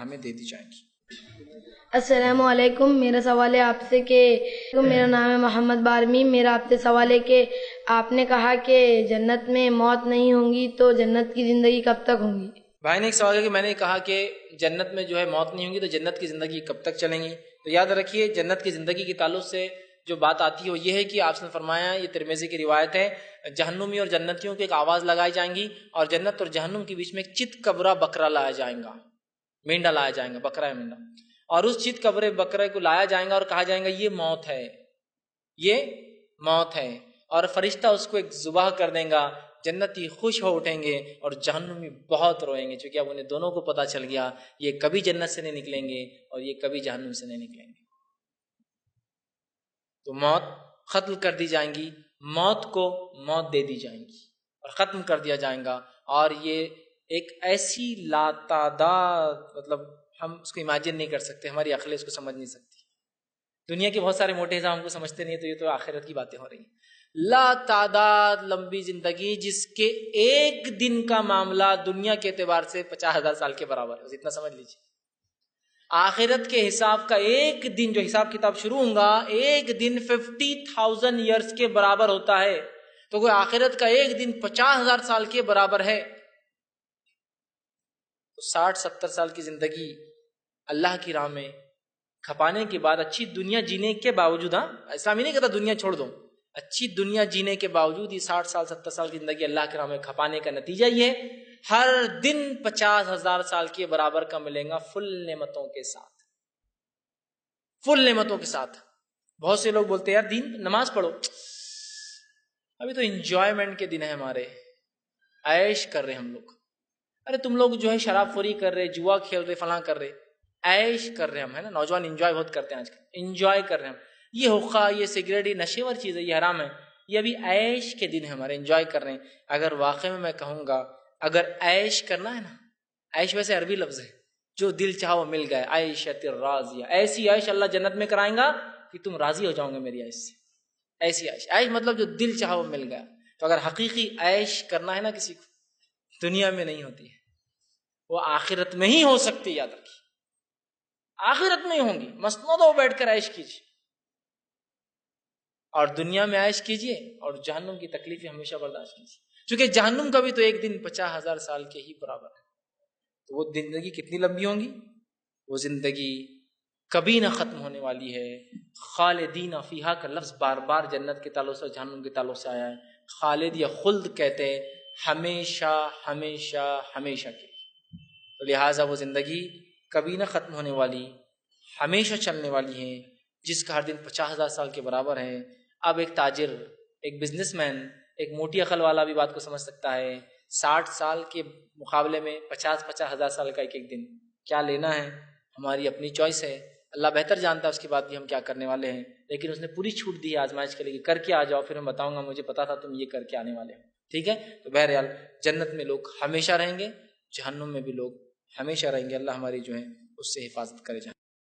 ہمیں دے دی جائیں گی۔ السلام علیکم، میرا سوال ہے آپ سے کہ میرا نام ہے محمد بارمی۔ میرا آپ سے سوال ہے کہ آپ نے کہا کہ جنت میں موت نہیں ہوں گی، تو جنت کی زندگی کب تک ہوں گی؟ بھائی نے ایک سوال کیا کہ میں نے کہا کہ جنت میں جو ہے موت نہیں ہوں گی، تو جنت کی زندگی کب تک چلیں گی؟ تو یاد رکھیے جنت کی زندگی کے تعلق سے جو بات آتی ہے وہ یہ ہے کہ آپ نے فرمایا، یہ ترمذی کی روایت ہے، جہنمی اور جنتیوں کی ایک آواز لگائی جائیں گی اور جنت اور جہنم کے بیچ میں ایک چت کبرا بکرا لایا جائے گا، مینڈا لایا جائے گا، بکرا ہے مینڈا، اور اس چت کبرے بکرے کو لایا جائے گا اور کہا جائے گا یہ موت ہے، یہ موت ہے، اور فرشتہ اس کو ایک ذبح کر دیں گا۔ جنتی خوش ہو اٹھیں گے اور جہنمی بہت روئیں گے، چونکہ اب انہیں دونوں کو پتہ چل گیا یہ کبھی جنت سے نہیں نکلیں گے اور یہ کبھی جہنم سے نہیں نکلیں گے۔ تو موت ختم کر دی جائیں گی، موت کو موت دے دی جائیں گی اور ختم کر دیا جائے گا، اور یہ ایک ایسی لاتعداد، مطلب ہم اس کو امیجن نہیں کر سکتے، ہماری عقلیں اس کو سمجھ نہیں سکتی۔ دنیا کے بہت سارے موٹے حساب ہم کو سمجھتے نہیں، تو یہ تو آخرت کی باتیں ہو رہی ہیں۔ لا تعداد لمبی زندگی، جس کے ایک دن کا معاملہ دنیا کے اعتبار سے 50,000 سال کے برابر ہے، بس اتنا سمجھ لیجیے۔ آخرت کے حساب کا ایک دن جو حساب کتاب شروع ہوگا، ایک دن 50,000 ایئرس کے برابر ہوتا ہے، تو کوئی آخرت کا ایک دن 50,000 سال کے برابر ہے، تو 60-70 سال کی زندگی اللہ کی راہ میں کھپانے کے بعد، اچھی دنیا جینے کے باوجود، اسلام ہی نہیں کہتا دنیا چھوڑ دو، اچھی دنیا جینے کے باوجود یہ 60 سال 70 سال کی زندگی اللہ کے راہ میں کھپانے کا نتیجہ یہ ہے، ہر دن 50,000 سال کے برابر کا ملے گا، فل نعمتوں کے ساتھ، فل نعمتوں کے ساتھ۔ بہت سے لوگ بولتے ہیں یار دین نماز پڑھو، ابھی تو انجوائمنٹ کے دن ہے ہمارے، عیش کر رہے ہم لوگ۔ ارے تم لوگ جو ہے شراب خوری کر رہے، جوا کھیل رہے، فلاں کر رہے، عیش کر رہے ہم، ہے نا؟ نوجوان انجوائے بہت کرتے ہیں آج کل، انجوائے کر رہے ہیں ہم۔ یہ حقہ، یہ سگریٹ، یہ نشے والی چیز ہے، یہ حرام ہے، یہ ابھی عیش کے دن ہے ہمارے، انجوائے کر رہے ہیں۔ اگر واقعی میں کہوں گا اگر عیش کرنا ہے نا، عیش ویسے عربی لفظ ہے، جو دل چاہا وہ مل گئے، عیشت راضیہ، ایسی عیش اللہ جنت میں کرائیں گا کہ تم راضی ہو جاؤ گے میری عیش سے، ایسی عیش، عیش مطلب جو دل چاہا وہ مل گیا۔ تو اگر حقیقی عیش کرنا ہے نا کسی کو، دنیا میں نہیں ہوتی ہے، وہ آخرت میں ہی ہو سکتی، یاد رکھیے آخرت میں ہی ہوں گی۔ مسندوں بیٹھ کر عیش کیجیے اور دنیا میں عیش کیجیے، اور جہنم کی تکلیفیں ہمیشہ برداشت کیجیے، کیونکہ جہنم کا بھی تو ایک دن 50,000 سال کے ہی برابر ہے۔ تو وہ زندگی کتنی لمبی ہوں گی؟ وہ زندگی کبھی نہ ختم ہونے والی ہے۔ خالدین فیہا کا لفظ بار بار جنت کے تعلق سے جہنم کے تعلق سے آیا ہے۔ خالد یا خلد کہتے ہیں ہمیشہ ہمیشہ ہمیشہ کے، تو لہٰذا وہ زندگی کبھی نہ ختم ہونے والی، ہمیشہ چلنے والی ہے، جس کا ہر دن 50,000 سال کے برابر ہے۔ اب ایک تاجر، ایک بزنس مین، ایک موٹی عقل والا بھی بات کو سمجھ سکتا ہے، 60 سال کے مقابلے میں 50,000 سال کا ایک ایک دن کیا لینا ہے، ہماری اپنی چوائس ہے، اللہ بہتر جانتا ہے اس کے بعد بھی ہم کیا کرنے والے ہیں، لیکن اس نے پوری چھوٹ دی ہے آزمائش کے لیے کہ کر کے آ جاؤ، پھر میں بتاؤں گا مجھے پتا تھا تم یہ کر کے آنے والے ہو، ٹھیک ہے؟ تو بہرحال جنت میں لوگ ہمیشہ رہیں گے، جہنم میں بھی لوگ ہمیشہ رہیں گے، اللہ ہماری جو ہے اس سے حفاظت کرے جائیں۔